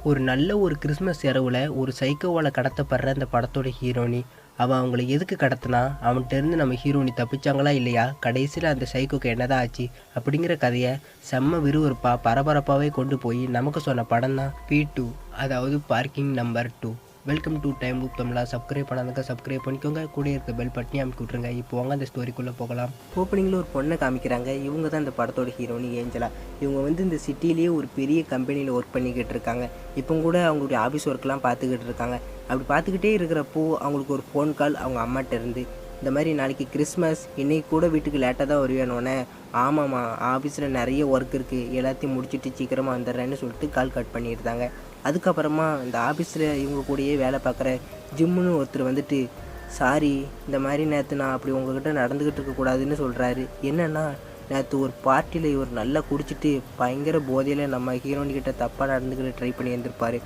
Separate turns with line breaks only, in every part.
ஒரு நல்ல ஒரு கிறிஸ்மஸ் இரவில் ஒரு சைக்கோவால் கடத்தப்படுற அந்த படத்தோட ஹீரோனி. அவன் அவங்கள எதுக்கு கடத்தினா, அவன்கிட்டருந்து நம்ம ஹீரோனி தப்பிச்சாங்களா இல்லையா, கடைசியில் அந்த சைக்கோக்கு என்னதான் ஆச்சு அப்படிங்கிற கதையை செம்ம விறுவிறுப்பாக பரபரப்பாகவே கொண்டு போய் நமக்கு சொன்ன படம் தான் P2, அதாவது parking number 2. Welcome to time loop Tamizha. Subscribe பண்ணாதங்க subscribe பண்ணிக்கோங்க, கூட இருக்க பெல் பட்டனி அமைக்கி விட்ருங்க. இப்போ வாங்க அந்த ஸ்டோரிக்குள்ளே போகலாம். ஓப்பனிங்கில் ஒரு பொண்ணை காமிக்கிறாங்க. இவங்க தான் இந்த படத்தோட ஹீரோனி ஏஞ்சலா. இவங்க வந்து இந்த சிட்டிலேயே ஒரு பெரிய கம்பெனியில் ஒர்க் பண்ணிக்கிட்டு இருக்காங்க. இப்போ கூட அவங்களுடைய ஆஃபீஸ் ஒர்க்லாம் பார்த்துக்கிட்டு இருக்காங்க. அப்படி பார்த்துக்கிட்டே இருக்கிறப்போ அவங்களுக்கு ஒரு ஃபோன் கால் அவங்க அம்மாட்ட இருந்து, இந்த மாதிரி நாளைக்கு கிறிஸ்மஸ், இன்றைக்கி கூட வீட்டுக்கு லேட்டாக தான் வருவேனோடனே, ஆமாம்மா ஆஃபீஸில் நிறைய ஒர்க் இருக்குது, எல்லாத்தையும் முடிச்சுட்டு சீக்கிரமாக வந்துடுறேன்னு சொல்லிட்டு கால் கட் பண்ணியிருந்தாங்க. அதுக்கப்புறமா இந்த ஆஃபீஸில் இவங்க கூடயே வேலை பார்க்குற ஜிம்முன்னு ஒருத்தர் வந்துட்டு, சாரி இந்த மாதிரி நேற்று நான் அப்படி உங்ககிட்ட நடந்துக்கிட்டு இருக்கக்கூடாதுன்னு சொல்கிறாரு. என்னென்னா, நேற்று ஒரு பார்ட்டியில் இவர் நல்லா குடிச்சிட்டு பயங்கர போதையில் நம்ம ஹீரோனிக்கிட்ட தப்பாக நடந்துக்கிட்டு ட்ரை பண்ணி இருந்திருப்பார்.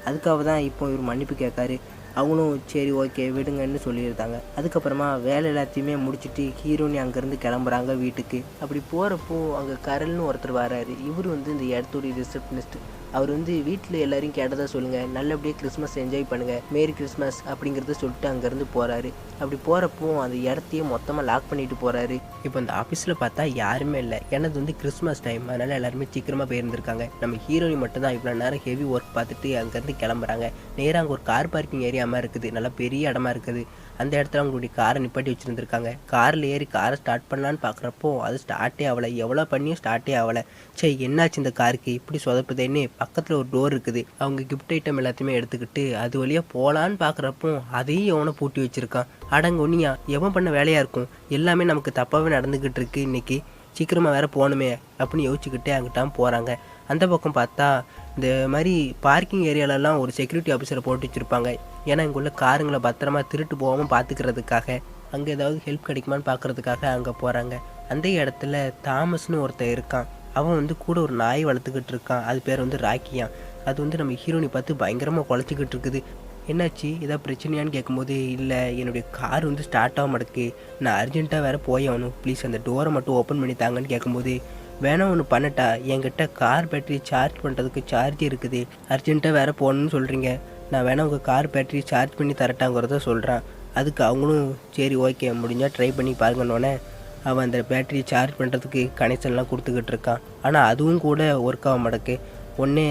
அதுக்காக தான் இப்போ இவர் மன்னிப்பு கேட்காரு. அவங்களும் சரி ஓகே விடுங்கன்னு சொல்லியிருந்தாங்க. அதுக்கப்புறமா வேலை எல்லாத்தையுமே முடிச்சுட்டு ஹீரோனி அங்கேருந்து கிளம்புறாங்க வீட்டுக்கு. அப்படி போகிறப்போ அங்கே கரல்னு ஒருத்தர் வராரு. இவர் வந்து இந்த இடத்துடைய ரிசப்ஷனிஸ்ட். அவர் வந்து வீட்டில் எல்லாரையும் கேட்டதாக சொல்லுங்கள், நல்லபடியாக கிறிஸ்மஸ் என்ஜாய் பண்ணுங்கள், மேரி கிறிஸ்மஸ் அப்படிங்கிறத சொல்லிட்டு அங்கேருந்து போகிறாரு. அப்படி போகிறப்போ அந்த இடத்தையே மொத்தமாக லாக் பண்ணிட்டு போகிறாரு. இப்போ அந்த ஆஃபீஸில் பார்த்தா யாருமே இல்லை. எனது வந்து கிறிஸ்மஸ் டைம், அதனால் எல்லாருமே சீக்கிரமாக போயிருந்துருக்காங்க. நம்ம ஹீரோனி மட்டும் தான் இவ்வளோ நேரம் ஹெவி ஒர்க் பார்த்துட்டு அங்கேருந்து கிளம்புறாங்க. நேராக அங்கே ஒரு கார் பார்க்கிங் ஏரியா மாதிரி இருக்குது, நல்லா பெரிய இடமா இருக்குது. அந்த இடத்துல அவங்களுடைய காரை நிப்பாட்டி வச்சுருந்துருக்காங்க. காரில் ஏறி காரை ஸ்டார்ட் பண்ணலான்னு பார்க்குறப்போ அது ஸ்டார்ட்டே ஆகலை. எவ்வளோ பண்ணியும் ஸ்டார்ட்டே ஆகலை. சரி என்னாச்சு இந்த காருக்கு இப்படி சொதப்புதேன்னு பக்கத்தில் ஒரு டோர் இருக்குது. அவங்க கிஃப்ட் ஐட்டம் எல்லாத்தையுமே எடுத்துக்கிட்டு அது வழியாக போகலான்னு பார்க்குறப்போ அதையும் எவனை பூட்டி வச்சுருக்கான். அடங்க ஒன்னியா, எவன் பண்ண வேலையாக இருக்கும், எல்லாமே நமக்கு தப்பாகவே நடந்துக்கிட்டு இருக்கு, இன்றைக்கி சீக்கிரமாக வேறு போகணுமே அப்படின்னு யோசிச்சுக்கிட்டே அங்கிட்டான் போகிறாங்க. அந்த பக்கம் பார்த்தா இந்த மாதிரி பார்க்கிங் ஏரியாலலாம் ஒரு செக்யூரிட்டி ஆஃபீஸரை போட்டு வச்சுருப்பாங்க. ஏன்னா இங்கே உள்ள காருங்களை பத்திரமா திருட்டு போகாமல் பார்த்துக்கிறதுக்காக, அங்கே ஏதாவது ஹெல்ப் கிடைக்குமான்னு பார்க்குறதுக்காக அங்கே போகிறாங்க. அந்த இடத்துல தாமஸ்னு ஒருத்தர் இருக்கான். அவன் வந்து கூட ஒரு நாய் வளர்த்துக்கிட்டு இருக்கான். அது பேர் வந்து ராக்கியான். அது வந்து நம்ம ஹீரோனி பார்த்து பயங்கரமாக குலைச்சிக்கிட்டு இருக்குது. என்னாச்சு ஏதாவது பிரச்சனையான்னு கேட்கும்போது, இல்லை என்னுடைய கார் வந்து ஸ்டார்ட் ஆக மாட்டேக்கு, நான் அர்ஜென்ட்டாக வேறு போய் ஆகணும், ப்ளீஸ் அந்த டோரை மட்டும் ஓப்பன் பண்ணி தாங்கன்னு கேட்கும்போது, வேணா ஒன்று பண்ணட்டா, என்கிட்ட கார் பேட்டரி சார்ஜ் பண்ணுறதுக்கு சார்ஜ் இருக்குது, அர்ஜென்ட்டாக வேறு போகணுன்னு சொல்கிறீங்க, நான் வேணா உங்கள் கார் பேட்டரி சார்ஜ் பண்ணி தரட்டாங்கிறத சொல்கிறான். அதுக்கு அவங்களும் சரி ஓகே முடிஞ்சால் ட்ரை பண்ணி பாருங்கன்னொன்னே அவன் அந்த பேட்டரி சார்ஜ் பண்ணுறதுக்கு கனெக்ஷன்லாம் கொடுத்துக்கிட்டு இருக்கான். ஆனால் அதுவும் கூட ஒர்க் ஆக மாட்டேக்கு. ஒன்றே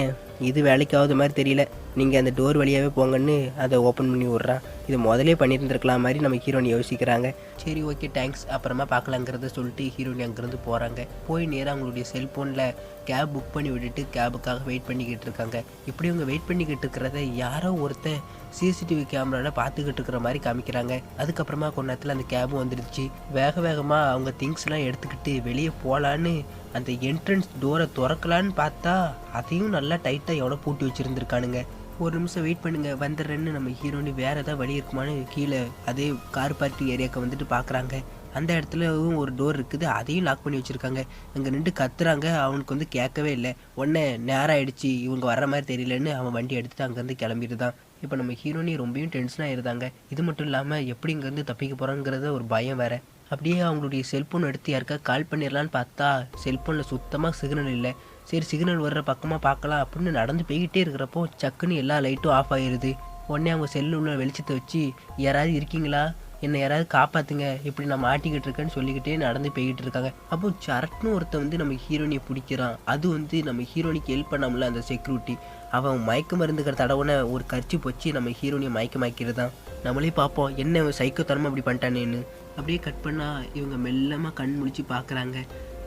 இது வேலைக்காவது மாதிரி தெரியல, நீங்கள் அந்த டோர் வழியாகவே போங்கன்னு அதை ஓப்பன் பண்ணி விட்றான். இது முதலே பண்ணியிருந்துருக்கலாம் மாதிரி நம்ம ஹீரோனி யோசிக்கிறாங்க. சரி ஓகே தேங்க்ஸ், அப்புறமா பார்க்கலாங்கிறத சொல்லிட்டு ஹீரோனி அங்கேருந்து போகிறாங்க. போய் நேராக அவங்களுடைய செல்ஃபோனில் கேப் புக் பண்ணி விட்டுட்டு கேபுக்காக வெயிட் பண்ணிக்கிட்டு இருக்காங்க. இப்படி அவங்க வெயிட் பண்ணிக்கிட்டு இருக்கிறத யாரோ ஒருத்தர் சிசிடிவி கேமராவில் பார்த்துக்கிட்டு இருக்கிற மாதிரி காமிக்கிறாங்க. அதுக்கப்புறமா கொஞ்ச நேரத்தில் அந்த கேபும் வந்துடுச்சு. வேக வேகமாக அவங்க திங்ஸ்லாம் எடுத்துக்கிட்டு வெளியே போகலான்னு அந்த என்ட்ரன்ஸ் டோரை திறக்கலான்னு பார்த்தா அதையும் நல்லா டைட்டாக எவ்வளோ பூட்டி வச்சுருந்துருக்கானுங்க. ஒரு நிமிஷம் வெயிட் பண்ணுங்க வந்துடுறேன்னு நம்ம ஹீரோனி வேறு ஏதாவது வழி இருக்குமான்னு கீழே அதே கார் பார்க்கிங் ஏரியாவுக்கு வந்துட்டு பார்க்குறாங்க. அந்த இடத்துலவும் ஒரு டோர் இருக்குது, அதையும் லாக் பண்ணி வச்சுருக்காங்க. அங்கே நின்று கத்துறாங்க. அவனுக்கு வந்து கேட்கவே இல்லை. உடனே நேரம் ஆகிடுச்சு, இவங்க வர்ற மாதிரி தெரியலன்னு அவன் வண்டி எடுத்துகிட்டு அங்கேருந்து கிளம்பிட்டு தான். இப்போ நம்ம ஹீரோனி ரொம்பவும் டென்ஷனாக இருந்தாங்க. இது மட்டும் இல்லாமல் எப்படி இங்கேருந்து தப்பிக்க போகிறாங்கிறத ஒரு பயம் வேறு. அப்படியே அவங்களுடைய செல்ஃபோன் எடுத்து யாருக்கா கால் பண்ணிடலான்னு பார்த்தா செல்ஃபோனில் சுத்தமாக சிக்னல் இல்லை. சரி சிக்னல் வர்ற பக்கமாக பார்க்கலாம் அப்படின்னு நடந்து போய்கிட்டே இருக்கிறப்போ சக்குன்னு எல்லா லைட்டும் ஆஃப் ஆகிடுது. உடனே அவங்க செல்லு உள்ள வெளிச்சத்தை வச்சு, யாராவது இருக்கீங்களா, என்னை யாராவது காப்பாற்றுங்க, இப்படி நான் மாட்டிக்கிட்டு இருக்கேன்னு சொல்லிக்கிட்டே நடந்து போய்கிட்டு இருக்காங்க. அப்போ சரட்னு ஒருத்தன் வந்து நம்ம ஹீரோனியை பிடிக்கிறான். அது வந்து நம்ம ஹீரோனிக்கு ஹெல்ப் பண்ணாமல அந்த செக்யூரிட்டி. அவன் மயக்க மருந்துக்கிற தடவை ஒரு கர்ச்சி போச்சு நம்ம ஹீரோனியை மயக்கமாக்கிறது தான். நம்மளே பார்ப்போம் என்ன சைக்கோத்தனமாக அப்படி பண்ணிட்டானேன்னு. அப்படியே கட் பண்ணால் இவங்க மெல்லமாக கண் முழிச்சு பார்க்குறாங்க.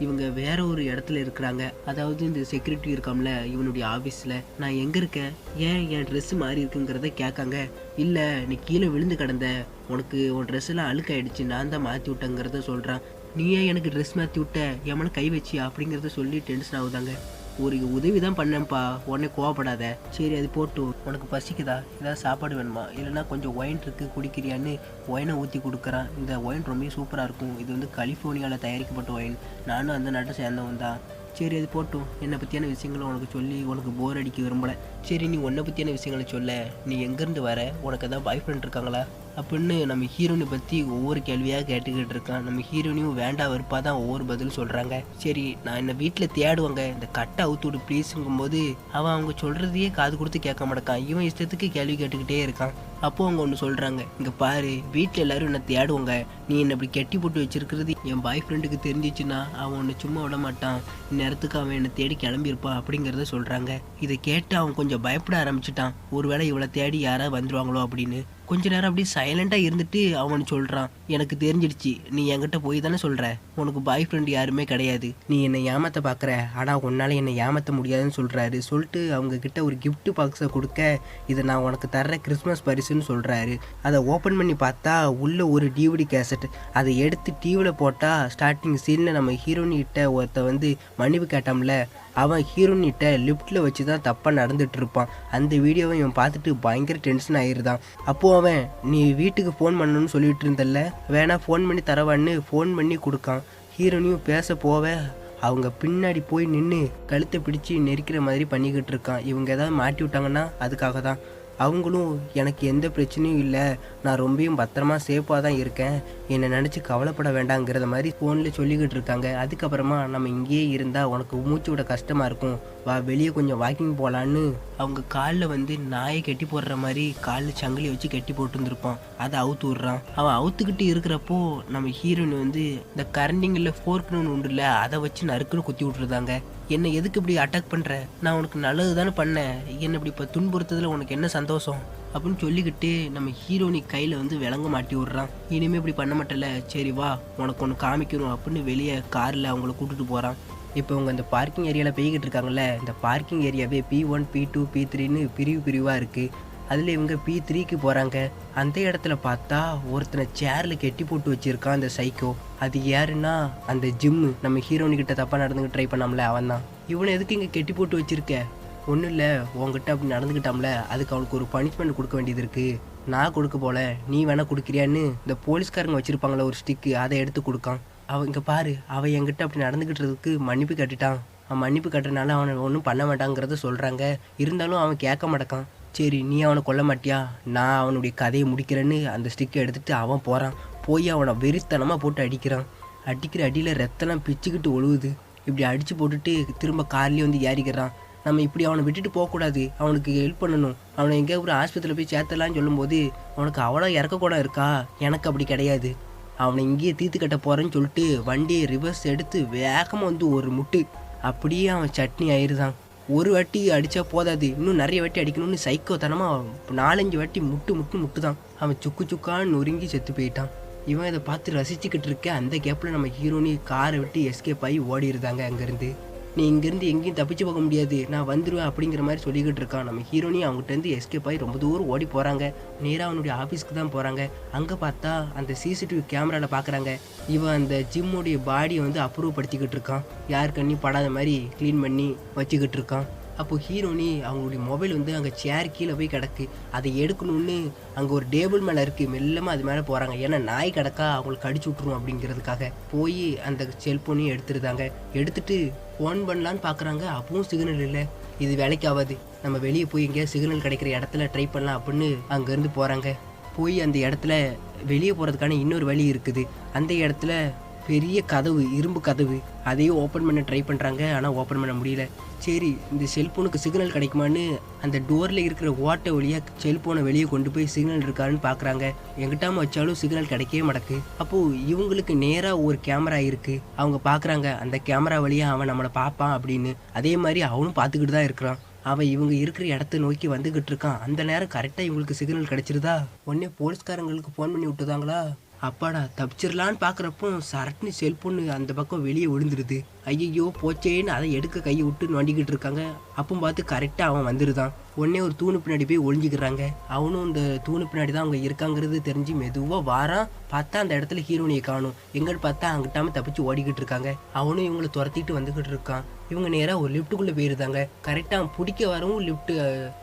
இவங்க வேற ஒரு இடத்துல இருக்கிறாங்க. அதாவது இந்த செக்யூரிட்டி இருக்காமல இவனுடைய ஆஃபீஸில், நான் எங்கே இருக்கேன், ஏன் என் ட்ரெஸ்ஸு மாறி இருக்குங்கிறத கேட்காங்க. இல்லை நீ கீழே விழுந்து கிடந்த, உனக்கு உன் ட்ரெஸ்ஸெல்லாம் அழுக்காயிடுச்சு, நான் தான் மாற்றி விட்டேங்கிறத சொல்கிறான். நீ ஏன் எனக்கு ட்ரெஸ் மாற்றி விட்ட, எம்மனை கை வச்சியா அப்படிங்கிறத சொல்லி டென்ஷன் ஆகுதாங்க. ஒரு உதவி தான் பண்ணேன்ப்பா, உடனே கோவப்படாத. சரி அது போட்டு, உனக்கு பசிக்குதா, ஏதாவது சாப்பாடு வேணுமா, இல்லைனா கொஞ்சம் ஒயின் இருக்குது குடிக்கிறியான்னு ஒயினை ஊற்றி கொடுக்குறான். இந்த ஒயின் ரொம்ப சூப்பராக இருக்கும், இது வந்து கலிஃபோர்னியாவில் தயாரிக்கப்பட்ட ஒயின், நானும் அந்த நாட்டை சேர்ந்தவன் தான். சரி அது போட்டும், என்னை பற்றியான விஷயங்களை உனக்கு சொல்லி உனக்கு போர் அடிக்க விரும்பலை. சரி நீ உன்னை பற்றியான விஷயங்களை சொல்ல, நீ எங்கேருந்து வர, உனக்கு எதாவது பாய் ஃப்ரெண்ட் இருக்காங்களா அப்படின்னு நம்ம ஹீரோனை பற்றி ஒவ்வொரு கேள்வியாக கேட்டுக்கிட்டு இருக்கான். நம்ம ஹீரோனையும் வேண்டாம் வெறுப்பாக தான் ஒவ்வொரு பதில் சொல்கிறாங்க. சரி நான் என்னை வீட்டில் தேடுவாங்க, இந்த கட்டை அவுத்து விடு ப்ளீஸுங்கும்போது அவன் அவங்க சொல்கிறதையே காது கொடுத்து கேட்க மாட்டேக்கான். இவன் இஷ்டத்துக்கு கேள்வி கேட்டுக்கிட்டே இருக்கான். அப்போ அவங்க ஒன்று சொல்கிறாங்க, இங்கே பாரு வீட்டில் எல்லோரும் என்னை தேடுவாங்க, நீ என்னை இப்படி கெட்டி போட்டு வச்சிருக்கிறது என் பாய் ஃப்ரெண்டுக்கு தெரிஞ்சிச்சுன்னா அவன் ஒன்று சும்மா விட மாட்டான், இந்நேரத்துக்கு அவன் என்னை தேடி கிளம்பியிருப்பான் அப்படிங்கிறத சொல்கிறாங்க. இதை கேட்டு அவன் கொஞ்சம் பயப்பட ஆரம்பிச்சிட்டான். ஒருவேளை இவளை தேடி யாராவது வந்துடுவாங்களோ அப்படின்னு. கொஞ்ச நேரம் அப்படியே சைலண்டாக இருந்துட்டு அவன் சொல்கிறான், எனக்கு தெரிஞ்சிடுச்சு, நீ என்கிட்ட போய் தானே சொல்கிற, உனக்கு பாய் ஃப்ரெண்டு யாருமே கிடையாது, நீ என்னை ஏமாற்ற பார்க்குற, ஆனால் உன்னால் என்னை ஏமாற்ற முடியாதுன்னு சொல்கிறாரு. சொல்லிட்டு அவங்க கிட்ட ஒரு கிஃப்ட் பாக்ஸை கொடுக்க, இதை நான் உனக்கு தர்ற கிறிஸ்மஸ் பரிசுன்னு சொல்கிறாரு. அதை ஓப்பன் பண்ணி பார்த்தா உள்ள ஒரு டிவிடி கேசட். அதை எடுத்து டிவியில் போட்டால் ஸ்டார்டிங் சீனில் நம்ம ஹீரோனிகிட்ட ஒருத்த மன்னிப்பு கேட்டோம்ல, அவன் ஹீரோனிட்ட லிஃப்ட்டில் வச்சு தான் தப்பாக நடந்துட்டு இருப்பான். அந்த வீடியோவை இவன் பார்த்துட்டு பயங்கர டென்ஷன் ஆகிருந்தான். அப்போது அவன், நீ வீட்டுக்கு ஃபோன் பண்ணணும்னு சொல்லிட்டு இருந்தல்ல, வேணா ஃபோன் பண்ணி தரவான்னு ஃபோன் பண்ணி கொடுக்கான். ஹீரோனியும் பேச போவ அவங்க பின்னாடி போய் நின்று கழுத்தை பிடிச்சி நெரிக்கிற மாதிரி பண்ணிக்கிட்டு இருக்கான். இவங்க ஏதாவது மாட்டி விட்டாங்கன்னா அதுக்காக தான். அவங்களும் எனக்கு எந்த பிரச்சனையும் இல்லை, நான் ரொம்பவும் பத்திரமா சேஃபாக தான் இருக்கேன், என்னை நினச்சி கவலைப்பட வேண்டாங்கிறத மாதிரி ஃபோனில் சொல்லிக்கிட்டு இருக்காங்க. அதுக்கப்புறமா நம்ம இங்கேயே இருந்தால் உனக்கு மூச்சு விட கஷ்டமாக இருக்கும், வா வெளியே கொஞ்சம் வாக்கிங் போகலான்னு அவங்க காலில் நாயை கட்டி போடுற மாதிரி காலில் சங்கிலி வச்சு கட்டி போட்டுருந்துருப்பான். அதை அவுத்து விட்றான். அவன் அவுத்துக்கிட்டு இருக்கிறப்போ நம்ம ஹீரோயின் இந்த கரண்டிங்கில் ஃபோர்க்குன்னு உண்டு இல்லை, அதை வச்சு நறுக்குன்னு குத்தி விட்டுருந்தாங்க. என்னை எதுக்கு இப்படி அட்டாக் பண்ணுற, நான் உனக்கு நல்லது தானே பண்ணேன், என்னை இப்படி இப்போ துன்புறுத்ததில் உனக்கு என்ன சந்தோஷம் அப்படின்னு சொல்லிக்கிட்டு நம்ம ஹீரோனி கையில் விலங்க மாட்டி விட்றான். இனிமேல் இப்படி பண்ண மாட்டல, சரி வா உனக்கு ஒன்று காமிக்கணும் அப்படின்னு வெளியே காரில் அவங்கள கூட்டிகிட்டு போகிறான். இப்போ அவங்க இந்த பார்க்கிங் ஏரியாவில் போய்கிட்டு இருக்காங்கல்ல, இந்த பார்க்கிங் ஏரியாவே P1 P2 P3ன்னு பிரிவாக இருக்குது. அதில் இவங்க P3க்கு போகிறாங்க. அந்த இடத்துல பார்த்தா ஒருத்தனை சேரில் கெட்டி போட்டு வச்சுருக்கான் அந்த சைக்கோ. அது யாருன்னா அந்த ஜிம்மு, நம்ம ஹீரோனிக்கிட்ட தப்பாக நடந்துக்கிட்டு ட்ரை பண்ணாமல அவன் தான். இவனை எதுக்கு இங்கே கெட்டி போட்டு வச்சுருக்க, ஒன்றும் இல்லை உங்ககிட்ட அப்படி நடந்துக்கிட்டாம்ல, அதுக்கு அவனுக்கு ஒரு பனிஷ்மெண்ட் கொடுக்க வேண்டியது இருக்குது, நான் கொடுக்க போல, நீ வேணால் கொடுக்குறியான்னு இந்த போலீஸ்காரங்க வச்சுருப்பாங்களே ஒரு ஸ்டிக்கு, அதை எடுத்து கொடுக்கான். அவன் இங்கே பாரு, அவன் என்கிட்ட அப்படி நடந்துக்கிட்டதுக்கு மன்னிப்பு கட்டிட்டான், அவன் மன்னிப்பு கட்டுறதுனால அவனை ஒன்றும் பண்ண மாட்டாங்கிறத சொல்கிறாங்க. இருந்தாலும் அவன் கேட்க மாட்டேக்கான். சரி நீ அவனை கொல்ல மாட்டியா, நான் அவனுடைய கதையை முடிக்கிறேன்னு அந்த ஸ்டிக்கை எடுத்துகிட்டு அவன் போகிறான். போய் அவனை வெறித்தனமாக போட்டு அடிக்கிறான். அடிக்கிற அடியில் ரத்தம்லாம் பிச்சுக்கிட்டு ஒழுகுது. இப்படி அடித்து போட்டுட்டு திரும்ப கார்லேயே ஏறிக்கிறான். நம்ம இப்படி அவனை விட்டுட்டு போகக்கூடாது, அவனுக்கு ஹெல்ப் பண்ணணும், அவனை எங்கேயா ஒரு ஆஸ்பத்திரியில் போய் சேர்த்தலான்னு சொல்லும்போது அவனுக்கு அவ்வளோ இறக்கக்கூட இருக்கா, எனக்கு அப்படி கிடையாது, அவனை இங்கேயே தீர்த்து கட்ட போகிறேன்னு சொல்லிட்டு வண்டியை ரிவர்ஸ் எடுத்து வேகமாக ஒரு முட்டு, அப்படியே அவன் சட்னி ஆயிடுதான். ஒரு வாட்டி அடித்தா போதாது, இன்னும் நிறைய வாட்டி அடிக்கணும்னு சைக்கோத்தனமாக 4-5 வாட்டி முட்டு தான். அவன் சுக்கான்னு நொறுங்கி செத்து போயிட்டான். இவன் இதை பார்த்து ரசிச்சுக்கிட்டு இருக்க அந்த கேப்பில் நம்ம ஹீரோனி காரை விட்டு எஸ்கேப் ஆகி ஓடிடுதாங்க அங்கேருந்து. நீ இங்கேருந்து எங்கேயும் தப்பிச்சு போக முடியாது, நான் வந்துடுவேன் அப்படிங்கிற மாதிரி சொல்லிக்கிட்டு இருக்கான். நம்ம ஹீரோனி அவங்ககிட்டருந்து எஸ்கேப் ஆகி ரொம்ப தூரம் ஓடி போகிறாங்க. நேராக அவனுடைய ஆஃபீஸ்க்கு தான் போகிறாங்க. அங்கே பார்த்தா அந்த சிசிடிவி கேமராவில் பார்க்குறாங்க, இவன் அந்த ஜிம்முடைய பாடியை அப்ரூவ் படுத்திக்கிட்டு இருக்கான், யார் கண்ணி படாத மாதிரி க்ளீன் பண்ணி வச்சுக்கிட்டு இருக்கான். அப்போது ஹீரோனி அவங்களுடைய மொபைல் அங்கே சேர் கீழே போய் கிடக்கு, அதை எடுக்கணும்னு அங்கே ஒரு டேபிள் மேலே இருக்குது, மெல்லமாக அது மேலே போகிறாங்க. ஏன்னா நாய் கிடக்கா அவங்களுக்கு கடிச்சு விட்ருவோம் அப்படிங்கிறதுக்காக போய் அந்த செல்ஃபோனையும் எடுத்துருந்தாங்க. எடுத்துகிட்டு ஃபோன் பண்ணலான்னு பார்க்குறாங்க, அப்பவும் சிக்னல் இல்லை, இது வேலைக்கு ஆகாது, நம்ம வெளியே போய் எங்கேயாவது சிக்னல் கிடைக்கிற இடத்துல ட்ரை பண்ணலாம் அப்படின்னு அங்கேருந்து போகிறாங்க. போய் அந்த இடத்துல வெளியே போகிறதுக்கான இன்னொரு வழி இருக்குது. அந்த இடத்துல பெரிய கதவு, இரும்பு கதவு, அதையும் ஓப்பன் பண்ண ட்ரை பண்ணுறாங்க, ஆனால் ஓப்பன் பண்ண முடியல. சரி இந்த செல்ஃபோனுக்கு சிக்னல் கிடைக்குமான்னு அந்த டோரில் இருக்கிற ஓட்டை வழியாக செல்ஃபோனை வெளியே கொண்டு போய் சிக்னல் இருக்காருன்னு பார்க்குறாங்க. எங்கிட்டாமல் வச்சாலும் சிக்னல் கிடைக்கவே மாட்டேக்கு. அப்போது இவங்களுக்கு நேராக ஒரு கேமரா இருக்குது, அவங்க பார்க்குறாங்க அந்த கேமரா வழியாக அவன் நம்மளை பார்ப்பான் அப்படின்னு. அதே மாதிரி அவனும் பார்த்துக்கிட்டு தான் இருக்கிறான். அவன் இவங்க இருக்கிற இடத்த நோக்கி வந்துக்கிட்டு இருக்கான். அந்த நேரம் கரெக்டாக இவங்களுக்கு சிக்னல் கிடச்சிருதா, உடனே போலீஸ்காரங்களுக்கு ஃபோன் பண்ணி விட்டுதாங்களா, அப்பாடா தப்பிச்சிடலான்னு பார்க்குறப்போ சரட்னு செல்ஃபோன் அந்த பக்கம் வெளியே விழுந்துருது. ஐயோ போச்சேன்னு அதை எடுக்க கையை விட்டு நோண்டிக்கிட்டு இருக்காங்க. அப்போ பார்த்து கரெக்டாக அவன் வந்துடுதான். உடனே ஒரு தூணு பின்னாடி போய் ஒளிஞ்சிக்கிறாங்க. அவனும் இந்த தூணு பின்னாடி தான் அவங்க இருக்காங்கிறது தெரிஞ்சு மெதுவாக வாரான். பார்த்தா அந்த இடத்துல ஹீரோனியை காணும். எங்கன்னு பார்த்தா அங்கிட்டாமல் தப்பிச்சு ஓடிக்கிட்டு இருக்காங்க. அவனும் இவங்களை துரத்திட்டு வந்துக்கிட்டு இருக்கான். இவங்க நேராக ஒரு லிஃப்ட்டுக்குள்ளே போயிருந்தாங்க. கரெக்டாக பிடிக்க வரவும் லிஃப்ட்டு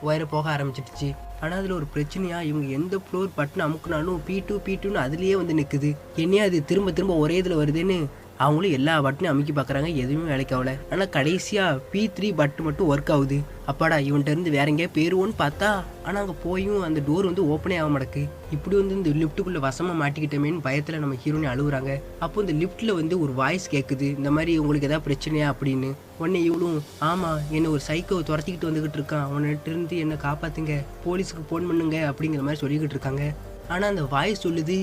உயர போக ஆரம்பிச்சிடுச்சு. ஆனால் அதில் ஒரு பிரச்சனையா, இவங்க எந்த ஃப்ளோர் பட்டன் அமுக்குனாலும் P2 P2ன்னு அதுலேயே நிற்குது. என்னையா அது திரும்ப திரும்ப ஒரே இதில் வருதுன்னு அவங்களும் எல்லா பட்டனையும் அமுக்கி பார்க்குறாங்க, எதுவுமே வேலைக்கு ஆகல. ஆனால் கடைசியாக P3 பட்டன் மட்டும் ஒர்க் ஆகுது. அப்பாடா இவன்கிட்ட இருந்து வேற எங்கேயா போயிருவோன்னு பார்த்தா, ஆனால் அங்கே போயும் அந்த டோர் வந்து ஓப்பனே ஆக மாட்டேக்கு. இப்படி வந்து இந்த லிஃப்ட்டுக்குள்ளே வசமாக மாட்டிக்கிட்டோமேன்னு பயத்தில் நம்ம ஹீரோனி அழுகுறாங்க. அப்போ இந்த லிஃப்ட்டில் வந்து ஒரு வாய்ஸ் கேட்குது, இந்த மாதிரி உங்களுக்கு எதாவது பிரச்சனையா அப்படின்னு. உடனே இவளும், ஆமாம் என்னை ஒரு சைக்கோ துரத்திக்கிட்டு வந்துக்கிட்டு இருக்கான், அவன்கிட்ட இருந்து என்னை காப்பாற்றுங்க, போலீஸுக்கு ஃபோன் பண்ணுங்க அப்படிங்கிற மாதிரி சொல்லிக்கிட்டு இருக்காங்க. ஆனால் அந்த வாய்ஸ் சொல்லுது,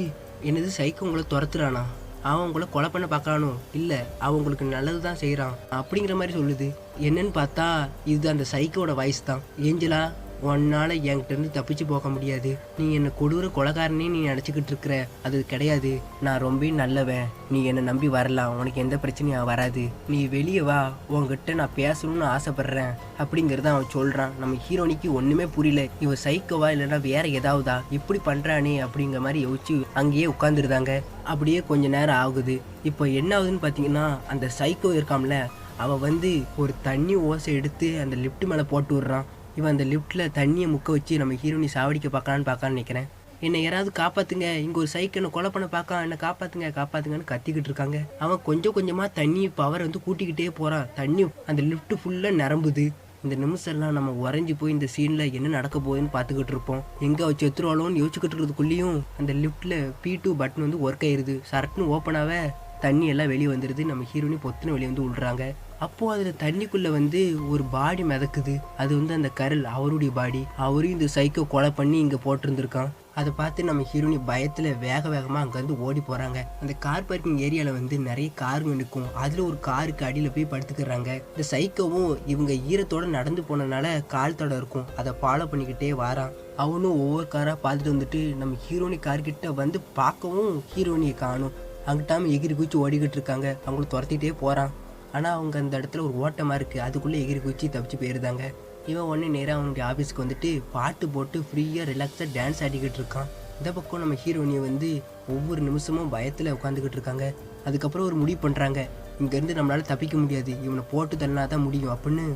என்னது சைக்கோ உங்களை துரத்துறானா, அவன் உங்களை கொலை பண்ண பார்க்கறானோ, இல்லை அவன் உங்களுக்கு நல்லது தான் செய்கிறான் அப்படிங்கிற மாதிரி சொல்லுது. என்னன்னு பார்த்தா இது அந்த சைக்கோட வாய்ஸ் தான். ஏஞ்சலா, உன்னால் என்கிட்ட இருந்து தப்பிச்சு போக முடியாது, நீ என்னை கொடூர கொலைகாரனே நீ நினச்சிக்கிட்டு இருக்கிற, அது கிடையாது, நான் ரொம்ப நல்லவன், நீ என்னை நம்பி வரலாம், உனக்கு எந்த பிரச்சனையும் வராது, நீ வெளியே வா, உன்கிட்ட நான் பேசணும்னு ஆசைப்பட்றேன் அப்படிங்கிறத அவன் சொல்கிறான். நம்ம ஹீரோனிக்கு ஒன்றுமே புரியல, இவன் சைக்கோவா இல்லைன்னா வேற ஏதாவதா இப்படி பண்ணுறானே அப்படிங்கிற மாதிரி யோசிச்சு அங்கேயே உட்காந்துருந்தாங்க. அப்படியே கொஞ்ச நேரம் ஆகுது. இப்போ என்ன ஆகுதுன்னு பார்த்தீங்கன்னா, அந்த சைக்கோ இருக்காம்ல, அவன் வந்து ஒரு தண்ணி ஓசை எடுத்து அந்த லிஃப்ட் மேலே போட்டு விட்றான். இவன் அந்த லிஃப்ட்டில் தண்ணியை முக்க வச்சு நம்ம ஹீரோனி சாவடிக்க பார்க்கலான்னு நினைக்கிறேன். என்னை யாராவது காப்பாற்றுங்க, இங்கே ஒரு சைக்கிளை கொலை பண்ண பார்க்க, என்னை காப்பாற்றுங்கன்னு கத்திக்கிட்டு இருக்காங்க. அவன் கொஞ்சம் கொஞ்சமாக தண்ணி பவர் வந்து கூட்டிக்கிட்டே போகிறான். தண்ணி அந்த லிஃப்ட்டு ஃபுல்லாக நிரம்புது. இந்த நிமிஷம்லாம் நம்ம உறைஞ்சி போய் இந்த சீனில் என்ன நடக்க போகுதுன்னு பார்த்துக்கிட்டு இருப்போம். எங்கே வச்சு எத்துருவாளோன்னு யோசிச்சுக்கிட்டு இருக்கிறதுக்குள்ளேயும் அந்த லிஃப்ட்டில் P2 பட்டன் வந்து ஒர்க் ஆயிடுது. சரட்டுன்னு ஓப்பனாகவே தண்ணி எல்லாம் வெளியே வந்துடுது. நம்ம ஹீரோனி பொத்துன்னு வெளியே வந்து விழுறாங்க. அப்போது அதில் தண்ணிக்குள்ளே வந்து ஒரு பாடி மிதக்குது. அது வந்து அந்த கரல் அவருடைய பாடி. அவரையும் இந்த சைக்கோ கொலை பண்ணி இங்கே போட்டிருந்துருக்கான். அதை பார்த்து நம்ம ஹீரோனி பயத்தில் வேகமாக அங்கேருந்து ஓடி போகிறாங்க. அந்த கார் பார்க்கிங் ஏரியாவில் வந்து நிறைய காருங்க நிற்கும். அதில் ஒரு காருக்கு அடியில் போய் படுத்துக்கிறாங்க. இந்த சைக்கோவும் இவங்க ஈரத்தோடு நடந்து போனதுனால கால் தடம் இருக்கும், அதை ஃபாலோ பண்ணிக்கிட்டே வாரான். அவனும் ஒவ்வொரு காராக பார்த்துட்டு வந்துட்டு நம்ம ஹீரோனி கார்கிட்ட வந்து பார்க்கவும் ஹீரோனியை காணும். அங்கிட்டாமல் எகிரி குச்சி ஓடிக்கிட்டு இருக்காங்க. அவங்கள துரத்திட்டே போகிறான். ஆனால் அவங்க அந்த இடத்துல ஒரு ஓட்டமாக இருக்குது, அதுக்குள்ளே எகிரி குச்சி தப்பிச்சு போயிருந்தாங்க. இவன் உடனே நேராக அவனுடைய ஆஃபீஸ்க்கு வந்துட்டு பாட்டு போட்டு ஃப்ரீயாக ரிலாக்ஸாக டான்ஸ் ஆடிக்கிட்டு இருக்கான். இந்த பக்கம் நம்ம ஹீரோனியை வந்து ஒவ்வொரு நிமிஷமும் பயத்தில் உட்காந்துக்கிட்டு இருக்காங்க. அதுக்கப்புறம் ஒரு முடிவு பண்ணுறாங்க, இங்கேருந்து நம்மளால் தப்பிக்க முடியாது, இவனை போட்டு தள்ளினா தான் முடியும் அப்படின்னு.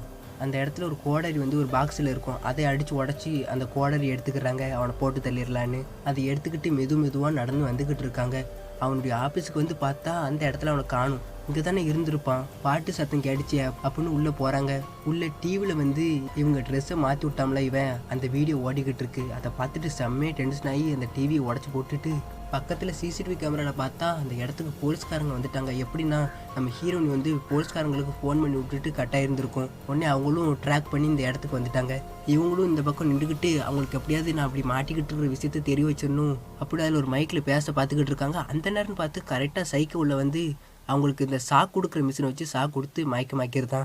அந்த இடத்துல ஒரு கோடரி வந்து ஒரு பாக்ஸில் இருக்கும், அதை அடித்து உடச்சி அந்த கோடரி எடுத்துக்கிறாங்க. அவனை போட்டு தள்ளிடலான்னு அதை எடுத்துக்கிட்டு மெதுவாக நடந்து வந்துக்கிட்டு இருக்காங்க. அவனுடைய ஆஃபீஸுக்கு வந்து பார்த்தா அந்த இடத்துல அவனை காணும். இங்கே தானே இருந்திருப்பான், பாட்டு சத்தம் கேட்டுச்சு அப்படின்னு உள்ளே போகிறாங்க. உள்ளே டிவியில் வந்து இவங்க ட்ரெஸ்ஸை மாற்றி விட்டாமல இவன், அந்த வீடியோ ஓடிக்கிட்டு இருக்கு. அதை பார்த்துட்டு செம்மையாக டென்ஷன் ஆகி அந்த டிவியை உடச்சி போட்டுட்டு பக்கத்தில் சிசிடிவி கேமராவில் பார்த்தா அந்த இடத்துக்கு போலீஸ்காரங்க வந்துட்டாங்க. எப்படின்னா நம்ம ஹீரோனி வந்து போலீஸ்காரங்களுக்கு ஃபோன் பண்ணி விட்டுட்டு கட்டாக இருந்திருக்கும். உடனே அவங்களும் ட்ராக் பண்ணி இந்த இடத்துக்கு வந்துட்டாங்க. இவங்களும் இந்த பக்கம் நின்றுக்கிட்டு அவங்களுக்கு எப்படியாவது நான் அப்படி மாட்டிக்கிட்டு இருக்கிற விஷயத்த தெரிய வச்சிடணும் அப்படி அதில் ஒரு மைக்கில் பேச பார்த்துக்கிட்டு இருக்காங்க. அந்த நேரம் பார்த்து கரெக்டாக சைக்கிள் உள்ள வந்து அவங்களுக்கு இந்த சாக்கு கொடுக்குற மிஷினை வச்சு சாக்கு கொடுத்து மயக்கிறது.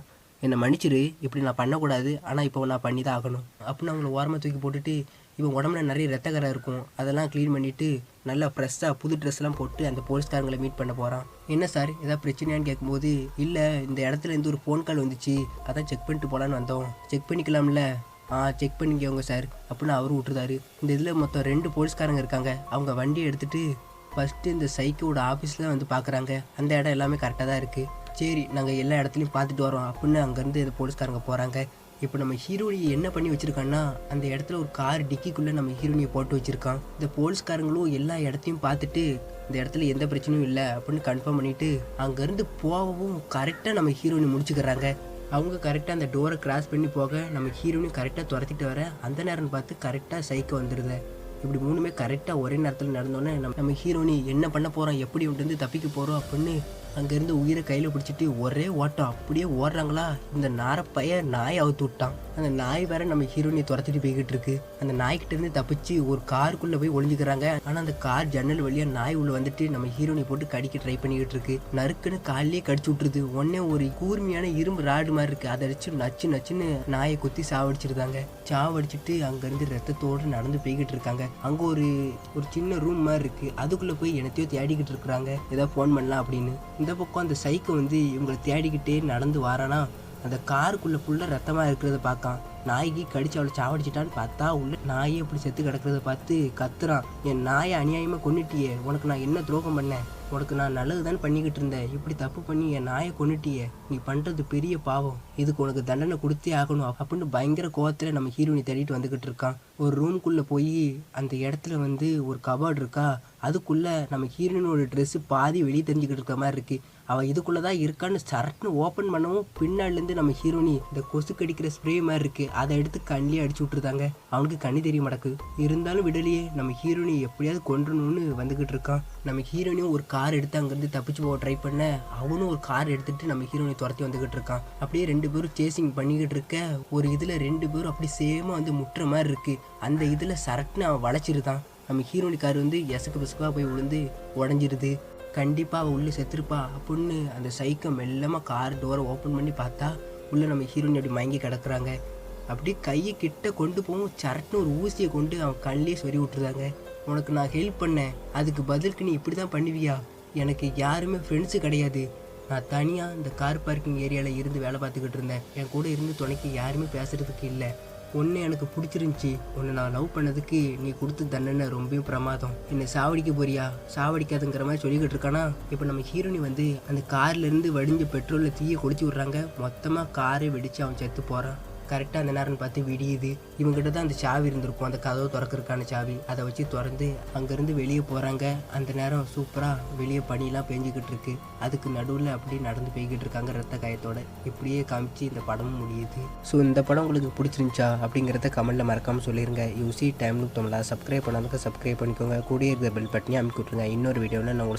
என்னை மன்னிச்சிரு, இப்படி நான் பண்ணக்கூடாது, ஆனால் இப்போ நான் பண்ணி தான் ஆகணும் அப்படின்னு அவங்கள ஓரமாக தூக்கி போட்டுட்டு இவன் உடம்புல நிறைய ரத்தக்கரை இருக்கும், அதெல்லாம் க்ளீன் பண்ணிவிட்டு நல்லா ஃப்ரெஷ்ஷாக புது ட்ரெஸ்லாம் போட்டு அந்த போலீஸ்காரங்களை மீட் பண்ண போகிறான். என்ன சார் ஏதாவது பிரச்சனையான்னு கேட்கும்போது, இல்லை இந்த இடத்துல இருந்து ஒரு ஃபோன் கால் வந்துச்சு, அதான் செக் பண்ணிட்டு போகலான்னு வந்தோம், செக் பண்ணிக்கலாம்ல, செக் பண்ணிக்கோங்க சார் அப்படின்னு அவரும் விட்டுருதாரு. இந்த இதில் மொத்தம் 2 போலீஸ்காரங்க இருக்காங்க. அவங்க வண்டியை எடுத்துகிட்டு ஃபஸ்ட்டு இந்த சைக்கோட ஆஃபீஸில் வந்து பார்க்குறாங்க. அந்த இடம் எல்லாமே கரெக்டாக தான் இருக்குது. சரி நாங்கள் எல்லா இடத்துலையும் பார்த்துட்டு வரோம் அப்படின்னு அங்கேருந்து இந்த போலீஸ்காரங்க போகிறாங்க. இப்போ நம்ம ஹீரோனியை என்ன பண்ணி வச்சுருக்கான்னா, அந்த இடத்துல ஒரு கார் டிக்கிக்குள்ளே நம்ம ஹீரோனியை போட்டு வச்சுருக்கான். இந்த போலீஸ்காரங்களும் எல்லா இடத்தையும் பார்த்துட்டு இந்த இடத்துல எந்த பிரச்சனையும் இல்லை அப்படின்னு கன்ஃபார்ம் பண்ணிவிட்டு அங்கேருந்து போகவும் கரெக்டாக நம்ம ஹீரோனி முடிச்சுக்கிறாங்க. அவங்க கரெக்டாக அந்த டோரை கிராஸ் பண்ணி போக நம்ம ஹீரோனி கரெக்டாக துரத்திட்டு வர அந்த நேரம் பார்த்து கரெக்டாக சைக்கோ வந்துடுது. இப்படி 3மே கரெக்டாக ஒரே நேரத்தில் நடந்தோன்னே நம்ம ஹீரோனி என்ன பண்ண போகிறோம், எப்படி வந்து தப்பிக்க போகிறோம் அப்படின்னு அங்கேருந்து உயிரை கையில் பிடிச்சிட்டு ஒரே ஓட்டம். அப்படியே ஓடுறாங்களா, இந்த நாரப்பைய நாயை அவுத்து விட்டான். அந்த நாய் வேற நம்ம ஹீரோனியை துரத்திட்டு போய்கிட்டு இருக்கு. அந்த நாய்கிட்டேருந்து தப்பிச்சு ஒரு காருக்குள்ளே போய் ஒளிஞ்சிக்கிறாங்க. ஆனால் அந்த கார் ஜன்னல் வழியாக நாய் உள்ள வந்துட்டு நம்ம ஹீரோனி போட்டு கடிக்க ட்ரை பண்ணிக்கிட்டு இருக்கு. நறுக்குன்னு காலிலே கடிச்சு விட்டுருது. உடனே ஒரு கூர்மையான இரும்பு ராடு மாதிரி இருக்குது, அதை அடிச்சு நச்சுன்னு நாயை குத்தி சாவடிச்சிருந்தாங்க. சாவடிச்சுட்டு அங்கேருந்து ரத்தத்தோடு நடந்து போய்கிட்டு இருக்காங்க. அங்கே ஒரு சின்ன ரூம் மாதிரி இருக்குது, அதுக்குள்ளே போய் என்னத்தையோ தேடிக்கிட்டு இருக்கிறாங்க, ஏதாவது ஃபோன் பண்ணலாம் அப்படின்னு. இந்த பக்கம் அந்த சைக்கோ வந்து இவங்களை தேடிக்கிட்டே நடந்து வாரானா, அந்த காருக்குள்ளே ஃபுல்லாக ரத்தமாக இருக்கிறத பார்க்கான். நாய்க்கு கடிச்சு அவளை சாவடிச்சிட்டான்னு பார்த்தா உள்ள நாயே இப்படி செத்து கிடக்கிறத பார்த்து கத்துறான், என் நாயை அநியாயமாக கொன்னுட்டியே, உனக்கு நான் என்ன துரோகம் பண்ணேன், உனக்கு நான் நல்லது தான் பண்ணிக்கிட்டு இருந்தேன், இப்படி தப்பு பண்ணி என் நாயை கொன்னுட்டியே, நீ பண்ணுறது பெரிய பாவம், இதுக்கு உனக்கு தண்டனை கொடுத்தே ஆகணும் அப்படின்னு பயங்கர கோவத்தில் நம்ம ஹீரோயினை தேடிட்டு வந்துக்கிட்டு இருக்கான். ஒரு ரூம்குள்ளே போய் அந்த இடத்துல வந்து ஒரு கபோர்டு இருக்கா, அதுக்குள்ளே நம்ம ஹீரோயினோட ட்ரெஸ்ஸு பாதி வெளியே தெரிஞ்சுக்கிட்டு இருக்க மாதிரி இருக்குது. அவள் இதுக்குள்ளே தான் இருக்கான்னு சரட்டுன்னு ஓப்பன் பண்ணவும் பின்னாடிலேருந்து நம்ம ஹீரோனி இந்த கொசு கடிக்கிற ஸ்ப்ரே மாதிரி இருக்குது, அதை எடுத்து கண்ணிலே அடிச்சு விட்ருதாங்க. அவனுக்கு கண்ணி தெரிய மாட்டேக்கு. இருந்தாலும் விடலையே, நம்ம ஹீரோனி எப்படியாவது கொன்றணும்னு வந்துக்கிட்டு இருக்கான். நம்ம ஹீரோனியும் ஒரு கார் எடுத்து அங்கேருந்து தப்பிச்சு போக ட்ரை பண்ண அவனும் ஒரு கார் எடுத்துகிட்டு நம்ம ஹீரோனி துரத்தி வந்துக்கிட்டு இருக்கான். அப்படியே 2 பேரும் சேசிங் பண்ணிக்கிட்டு இருக்க ஒரு இதில் 2 பேரும் அப்படி சேமாக வந்து முட்டுற மாதிரி இருக்குது. அந்த இதில் சரட்டுன்னு அவன் வளைச்சிருதான். நம்ம ஹீரோனி கார் வந்து எசக்கு பிசுக்காக போய் விழுந்து உடஞ்சிருது. கண்டிப்பாக அவள் உள்ளே செத்துருப்பா அப்படின்னு அந்த சைக்கை மெல்லமாக கார் டோரை ஓப்பன் பண்ணி பார்த்தா உள்ளே நம்ம ஹீரோயின் அப்படி மயங்கி கிடக்குறாங்க. அப்படி கையை கிட்ட கொண்டு போகும் சரட்டுன்னு ஒரு ஊசியை கொண்டு அவன் கண்ணிலே சொறி விட்டுருந்தாங்க. உனக்கு நான் ஹெல்ப் பண்ணேன், அதுக்கு பதிலுக்கு நீ இப்படி தான் பண்ணுவியா? எனக்கு யாருமே ஃப்ரெண்ட்ஸு கிடையாது. நான் தனியாக இந்த கார் பார்க்கிங் ஏரியாவில் இருந்து வேலை பார்த்துக்கிட்டு இருந்தேன். என் கூட இருந்து துணைக்கு யாருமே பேசுகிறதுக்கு இல்லை. ஒன்று எனக்கு பிடிச்சிருந்துச்சி, ஒன்று நான் லவ் பண்ணதுக்கு நீ கொடுத்து தண்டனை ரொம்பவும் பிரமாதம். என்னை சாவடிக்க போறியா? சாவடிக்காதுங்கிற மாதிரி சொல்லிக்கிட்டு இருக்கானா. இப்போ நம்ம ஹீரோனி வந்து அந்த கார்லேருந்து வடிஞ்ச பெட்ரோலில் தீயை கொளுத்தி விட்றாங்க. மொத்தமாக காரை வெடித்து அவன் செத்து போகிறான். கரெக்டாக அந்த நேரம்னு பார்த்து விடியுது. இவங்ககிட்ட தான் அந்த சாவி இருந்திருக்கும், அந்த கதவை திறக்கிறதுக்கான சாவி. அதை வச்சு திறந்து அங்கேருந்து வெளியே போகிறாங்க. அந்த நேரம் சூப்பராக வெளியே பனியெல்லாம் பெஞ்சிக்கிட்டு இருக்கு. அதுக்கு நடுவில் அப்படியே நடந்து போய்கிட்டு இருக்காங்க ரத்த காயத்தோட. இப்படியே காமிச்சு இந்த படமும் முடியுது. ஸோ இந்த படம் உங்களுக்கு பிடிச்சிருந்துச்சா அப்படிங்கிறத கமெண்ட்டில் மறக்காமல் சொல்லிடுங்க. யூசி டைம் லுக் தமிழா சப்ஸ்கிரைப் பண்ணாதுக்கு சப்ஸ்கிரைப் பண்ணிக்கோங்க. கூடிய இருக்கிற பெல் பட்டனையும் அமுக்கி விட்ருங்க. இன்னொரு வீடியோவில் நான் உங்களுக்கு